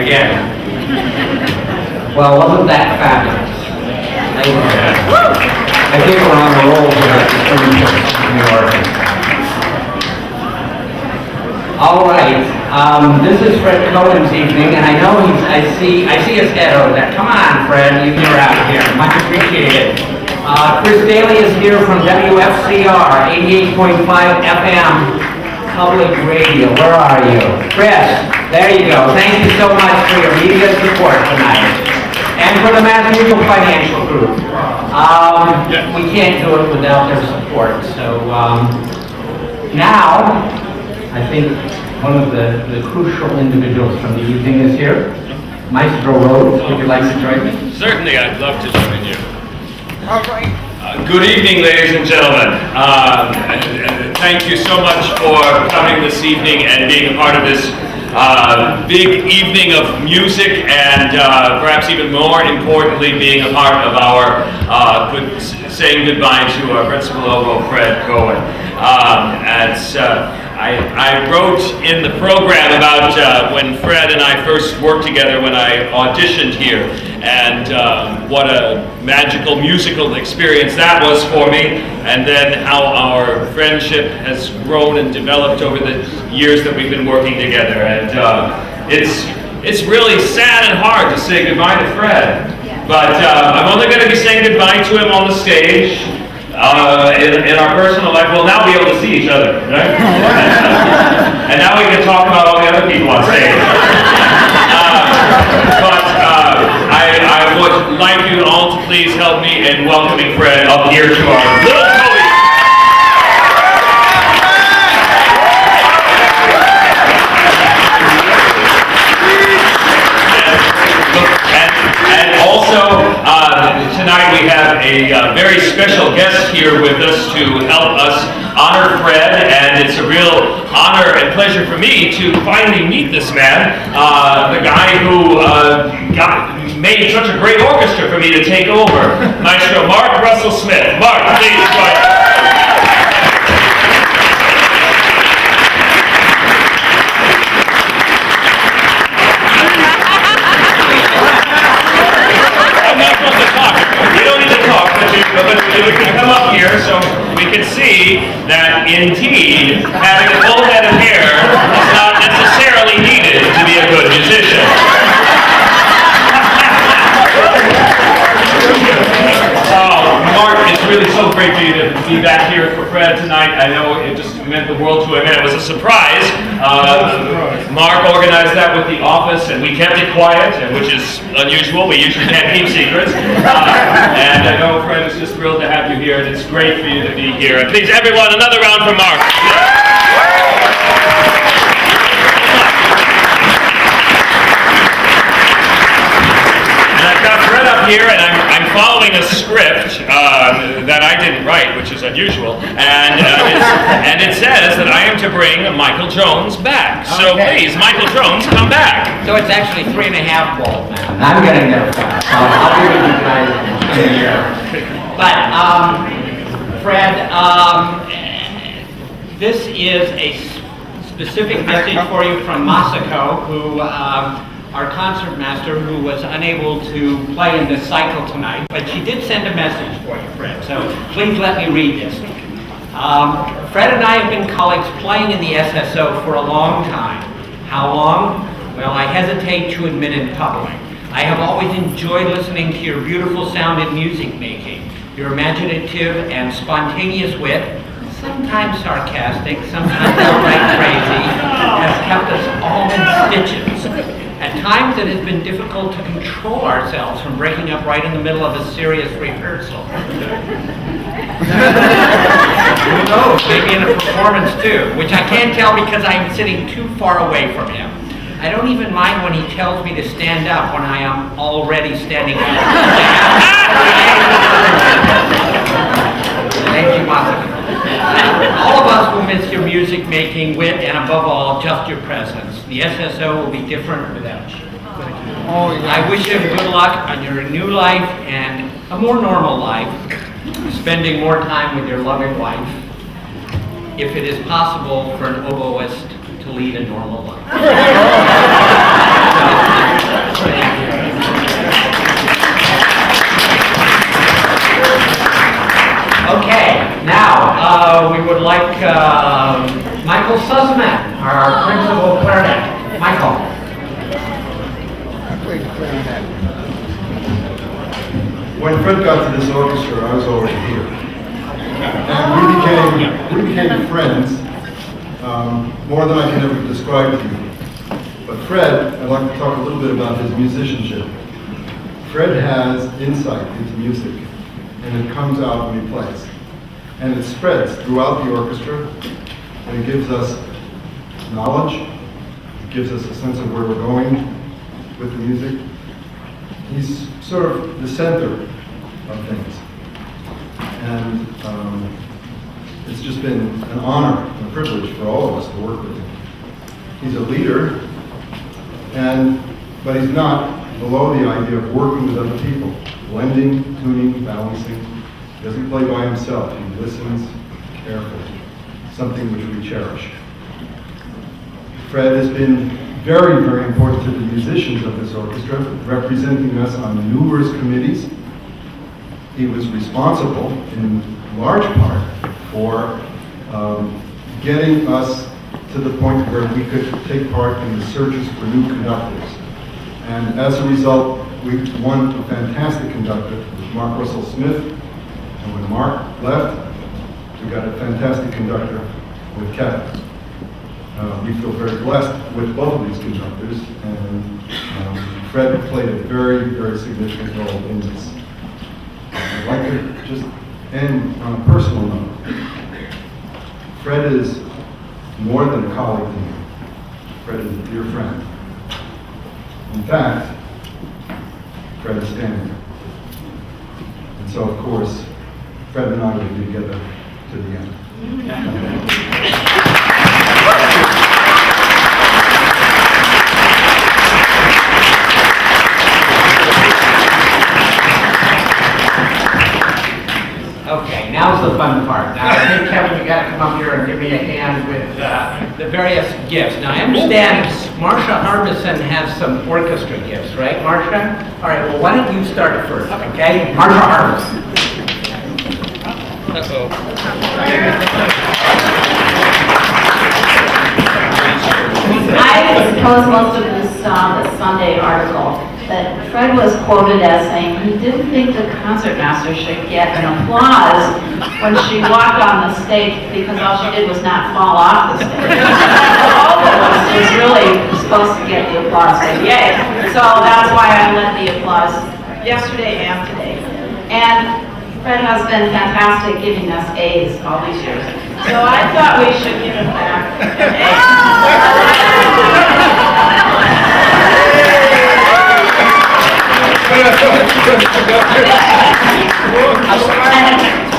again. Well, wasn't that fabulous? I think we're on a roll tonight in New York. All right, this is Fred Cohen's evening, and I know I see his head over there. Come on, Fred, you're out here. Much appreciated. Chris Daly is here from WFCR 88.5 FM Public Radio. Where are you? Chris, there you go. Thank you so much for your media support tonight. And for the Mass Mutual Financial Group. We can't do it without their support. So now, I think one of the crucial individuals from the evening is here. Maestro Rhodes, would you like to join me? Certainly, I'd love to join you. All right. Good evening, ladies and gentlemen. And thank you so much for coming this evening and being a part of this big evening of music, and perhaps even more importantly, being a part of our saying goodbye to our principal oboe, Fred Cohen. I wrote in the program about when Fred and I first worked together when I auditioned here, and what a magical musical experience that was for me, and then how our friendship has grown and developed over the years that we've been working together. And it's really sad and hard to say goodbye to Fred, but I'm only going to be saying goodbye to him on the stage. In our personal life, we'll now be able to see each other, right? And now we can talk about all the other people on stage. But I would like you all to please help me in welcoming Fred up here to our little podium. And also, tonight we have a very special guest here with us to help us honor Fred, and it's a real honor and pleasure for me to finally meet this man, the guy who made such a great orchestra for me to take over, Maestro Mark Russell Smith. Mark, please join us. But we can come up here so we can see that indeed having a full head of hair is not necessarily needed to be a good musician. Mark, it's really so great for you to be back here for Fred tonight. I know it just meant the world to him, and it was a surprise. Mark organized that with the office, and we kept it quiet, which is unusual. We usually can't keep secrets. And I know Fred is just thrilled to have you here, and it's great for you to be here. And please, everyone, another round for Mark. And I've got Fred up here, and I'm following a script that I didn't write, which is unusual, and it says that I am to bring Michael Jones back. So please, Michael Jones, come back. So it's actually 3.5 balls now. I'm getting there fast. I'll be with you guys in a year. But Fred, this is a specific message for you from Masako, who our concert master, who was unable to play in this cycle tonight, but she did send a message for you, Fred, so please let me read this. Fred and I have been colleagues playing in the SSO for a long time. How long? Well, I hesitate to admit in public. I have always enjoyed listening to your beautiful sound in music making. Your imaginative and spontaneous wit, sometimes sarcastic, sometimes outright crazy, has kept us all in stitches. At times it has been difficult to control ourselves from breaking up right in the middle of a serious rehearsal. Who knows, maybe in a performance too, which I can't tell because I'm sitting too far away from him. I don't even mind when he tells me to stand up when I am already standing up. Thank you, Masako. All of us will miss your music making, wit, and above all, just your presence. The SSO will be different without you. I wish you good luck on your new life and a more normal life, spending more time with your loving wife, if it is possible for an oboist to lead a normal life. our principal clarinet, Michael. When Fred got to this orchestra, I was already here. And we became friends, more than I can ever describe to you. But Fred, I'd like to talk a little bit about his musicianship. Fred has insight into music, and it comes out when he plays. And it spreads throughout the orchestra, and it gives us knowledge, it gives us a sense of where we're going with the music. He's sort of the center of things. And it's just been an honor and a privilege for all of us to work with him. He's a leader, but he's not below the idea of working with other people, blending, tuning, balancing. He doesn't play by himself. He listens carefully, something which we cherish. Fred has been very, very important to the musicians of this orchestra, representing us on numerous committees. He was responsible, in large part, for getting us to the point where we could take part in the searches for new conductors. And as a result, we won a fantastic conductor with Mark Russell Smith. And when Mark left, we got a fantastic conductor with Kevin. We feel very blessed with both of these conductors, and Fred played a very, very significant role in this. I'd like to just end on a personal note. Fred is more than a colleague to me. Fred is a dear friend. In fact, Fred is standing. And so, of course, Fred and I will be together to the end. Okay, now's the fun part. Now, I think, Kevin, you got to come up here and give me a hand with the various gifts. Now, I understand Marcia Harbison has some orchestra gifts, right, Marcia? All right, well, why don't you start first, okay? Marcia Harbison. Uh-oh. I suppose most of this Sunday article that Fred was quoted as saying he didn't think the concertmaster should get an applause when she walked on the stage because all she did was not fall off the stage. All of us was really supposed to get the applause, so yay. So that's why I led the applause yesterday and today. And Fred has been fantastic giving us A's all these years. So I thought we should give him back an A.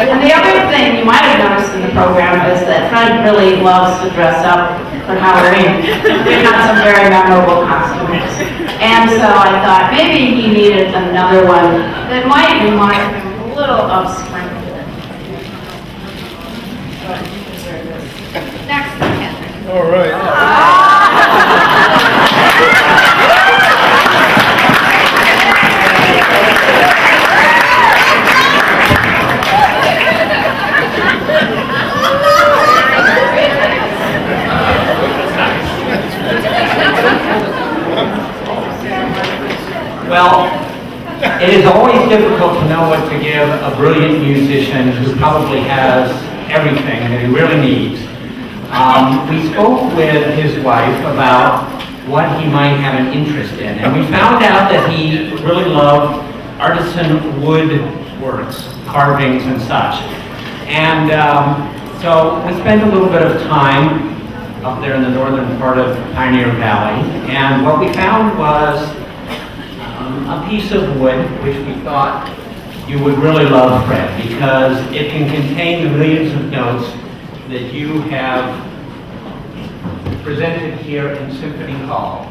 And the other thing you might have noticed in the program is that Fred really loves to dress up for Halloween. We had some very memorable costumes. And so I thought maybe he needed another one that might remind him a little of spring. Next, Catherine. All right. Well, it is always difficult to know what to give a brilliant musician who probably has everything that he really needs. We spoke with his wife about what he might have an interest in, and we found out that he really loved artisan wood works, carvings and such. And so we spent a little bit of time up there in the northern part of Pioneer Valley, and what we found was a piece of wood which we thought you would really love, Fred, because it can contain the millions of notes that you have presented here in Symphony Hall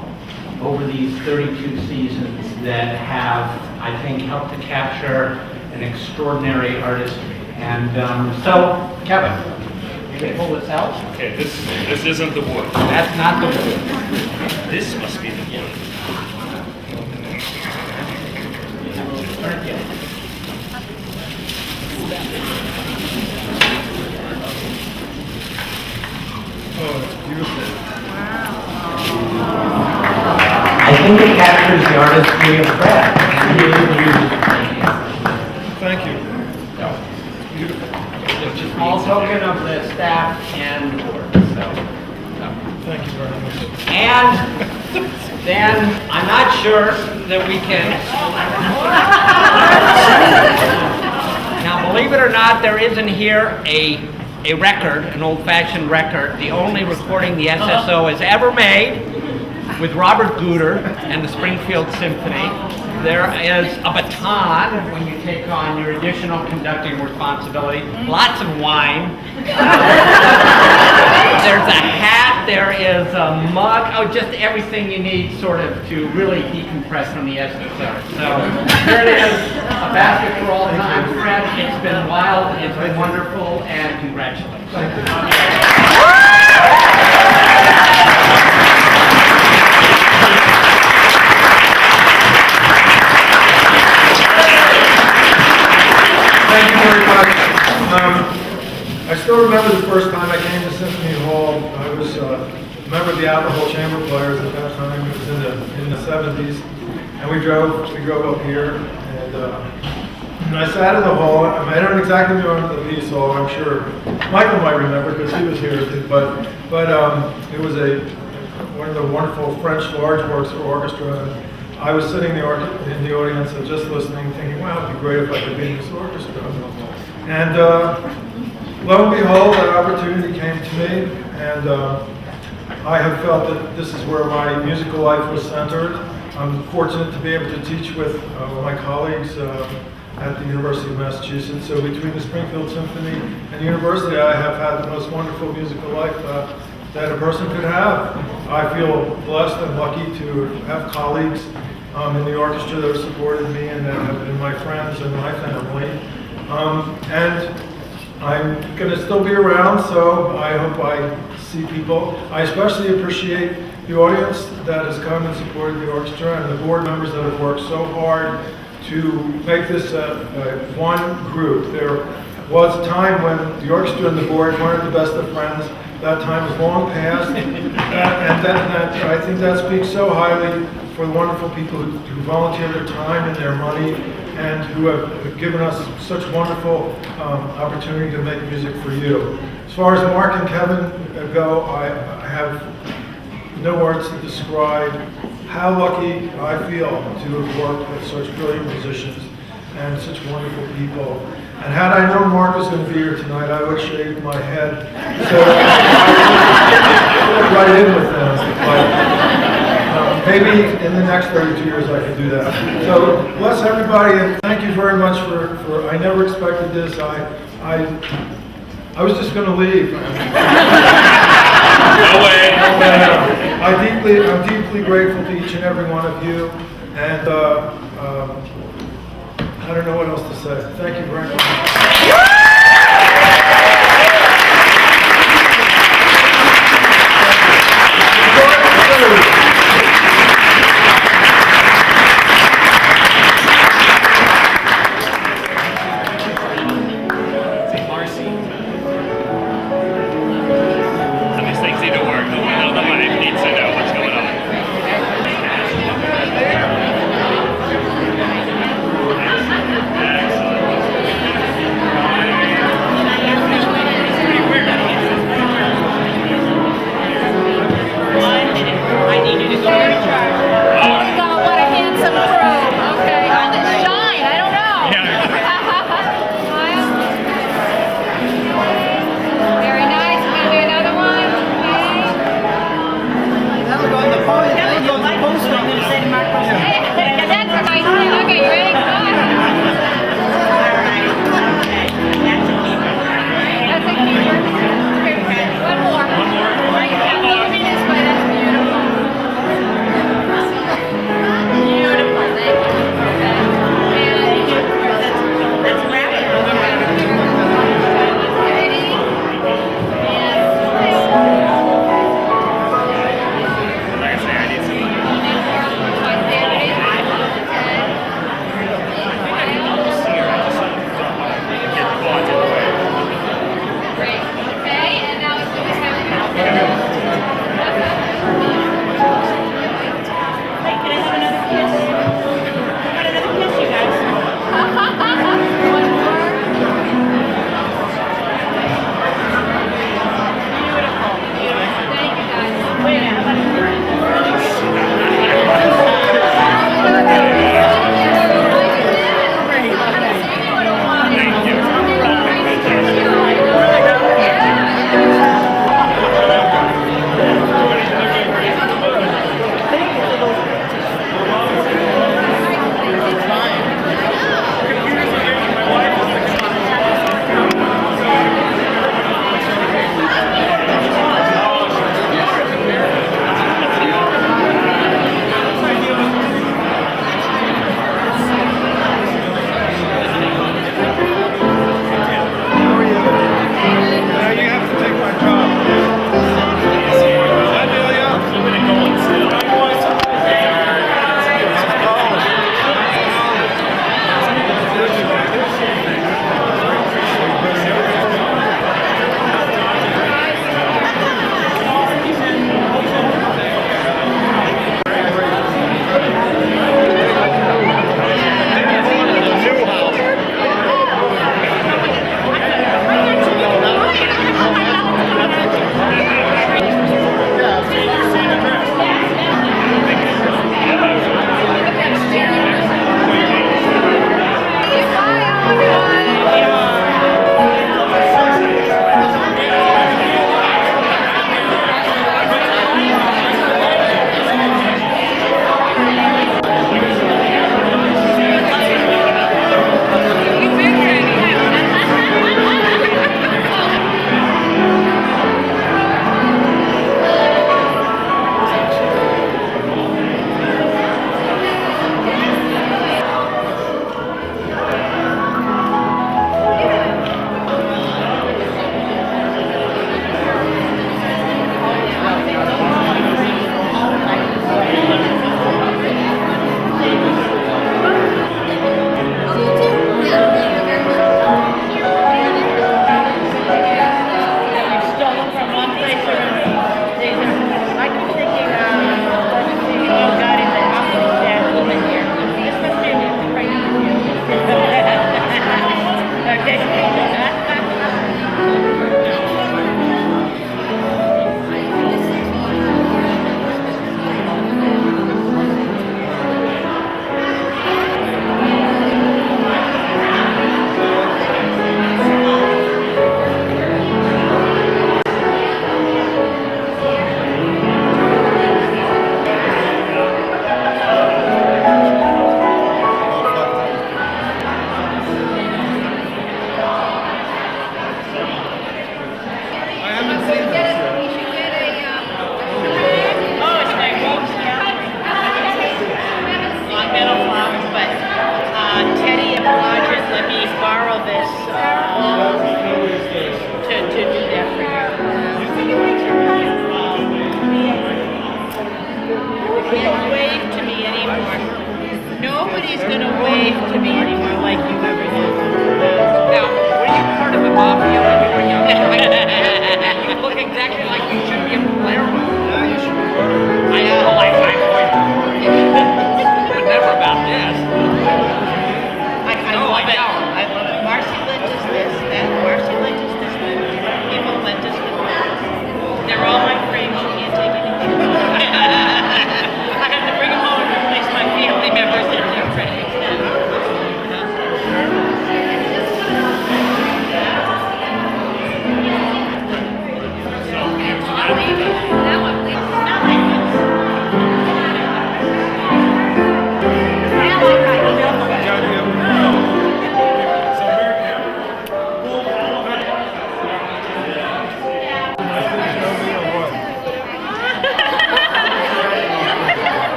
over these 32 seasons that have, I think, helped to capture an extraordinary artistry. And so, Kevin, you can pull this out? Okay, this isn't the wood. That's not the wood. This must be the wood. Oh, it's beautiful. I think it captures the artistry of Fred. Thank you. It's a small token of the staff and the board, so. Thank you very much. And then, I'm not sure that we can. Now, believe it or not, there is in here a record, an old-fashioned record, the only recording the SSO has ever made with Robert Guter and the Springfield Symphony. There is a baton when you take on your additional conducting responsibility, lots of wine. There's a hat, there is a mug, oh, just everything you need sort of to really decompress from the SSO. So here it is, a basket for all time, Fred. It's been wild, it's been wonderful, and congratulations. Thank you very much. I still remember the first time I came to Symphony Hall. I was a member of the Alcohol Chamber Players at that time. It was in the 70s, and we drove up here, and I sat in the hall. I don't exactly remember the piece, so I'm sure Michael might remember because he was here. But it was one of the wonderful French large works for orchestra. I was sitting in the audience and just listening, thinking, wow, it'd be great if I could be in this orchestra. And lo and behold, that opportunity came to me, and I have felt that this is where my musical life was centered. I'm fortunate to be able to teach with my colleagues at the University of Massachusetts. So between the Springfield Symphony and the university, I have had the most wonderful musical life that a person could have. I feel blessed and lucky to have colleagues in the orchestra that have supported me and that have been my friends and my family. And I'm going to still be around, so I hope I see people. I especially appreciate the audience that has come and supported the orchestra and the board members that have worked so hard to make this one group. There was a time when the orchestra and the board weren't the best of friends. That time is long past, and I think that speaks so highly for the wonderful people who volunteer their time and their money and who have given us such wonderful opportunity to make music for you. As far as Mark and Kevin go, I have no words to describe how lucky I feel to have worked with such brilliant musicians and such wonderful people. And had I known Mark was going to be here tonight, I would shave my head. So I would right in with them. But maybe in the next 32 years I could do that. So bless everybody, and thank you very much for I never expected this. I was just going to leave. No way. I'm deeply grateful to each and every one of you, and I don't know what else to say. Thank you very much.